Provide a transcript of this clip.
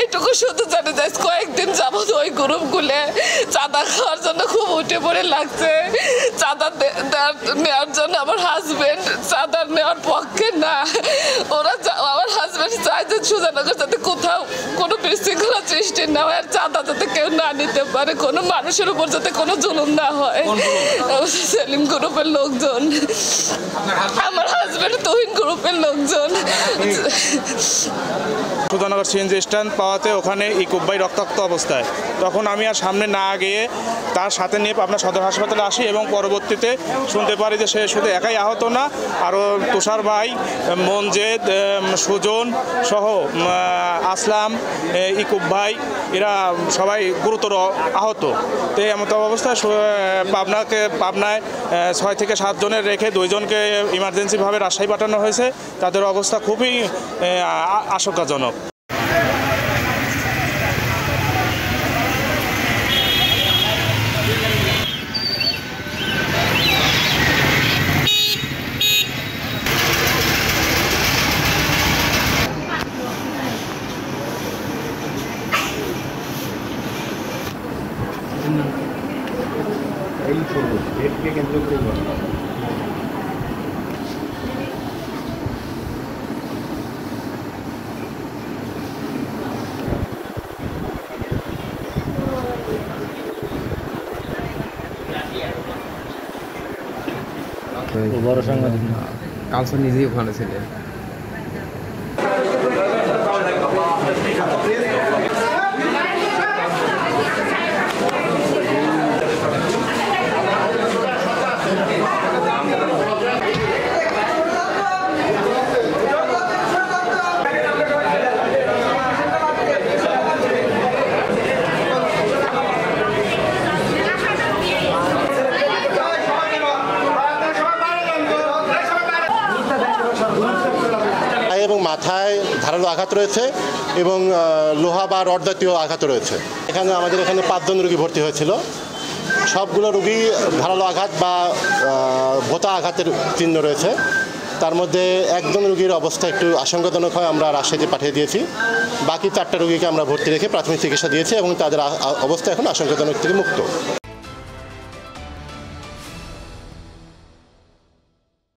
এইটুকু শুধু জানি যে কয়েকদিন যাবত ওই গ্রুপগুলো চাঁদা খাওয়ার জন্য খুব উঠে পড়ে লাগছে। চাঁদা নেওয়ার জন্য আমার হাজবেন্ড চাঁদা নেওয়ার পক্ষে না। ওরা আমার হাজবেন্ড চায় যে সুজানগর যাতে কোথাও কোনো বিশৃঙ্খলা সৃষ্টি না হয়, আর চাঁদা যাতে কেউ না নিতে পারে, কোনো মানুষের উপর যাতে কোনো জুলুম না হয়। সেলিম গ্রুপের লোকজন, আমার হাজবেন্ড তুহিন গ্রুপের লোকজন। সুজানগর সিএনজি স্ট্যান্ড পাওয়াতে ওখানে ইকুব ভাই রক্তাক্ত অবস্থায়, তখন আমি আর সামনে না গিয়ে তার সাথে নিয়ে পাবনা সদর হাসপাতালে আসি এবং পরবর্তীতে শুনতে পারি যে সে শুধু একাই আহত না, আরও তুষার ভাই, মনজেদ, সুজন সহ আসলাম, ইকুব ভাই এরা সবাই গুরুতর আহত। তো এমন অবস্থায় পাবনায় 6 থেকে 7 জনের রেখে 2 জনকে ইমার্জেন্সিভাবে রাজশাহী পাঠানো হয়েছে। তাদের অবস্থা খুবই আশঙ্কাজনক। বড় সাংবাদিক না, কাউন্সিল নিজেই ওখানে ছিলেন। এবং মাথায় ধারালো আঘাত রয়েছে এবং লোহা বা রড জাতীয় আঘাত রয়েছে। আমাদের এখানে 5 জন রোগী ভর্তি হয়েছিল। সবগুলো রোগী ধারালো আঘাত বা ভোঁতা আঘাতের চিহ্ন রয়েছে। তার মধ্যে একজন রোগীর অবস্থা একটু আশঙ্কাজনক হয়, আমরা রাজশাহীতে পাঠিয়ে দিয়েছি। বাকি 4টা রোগীকে আমরা ভর্তি রেখে প্রাথমিক চিকিৎসা দিয়েছি এবং তাদের অবস্থা এখন আশঙ্কাজনক থেকে মুক্ত।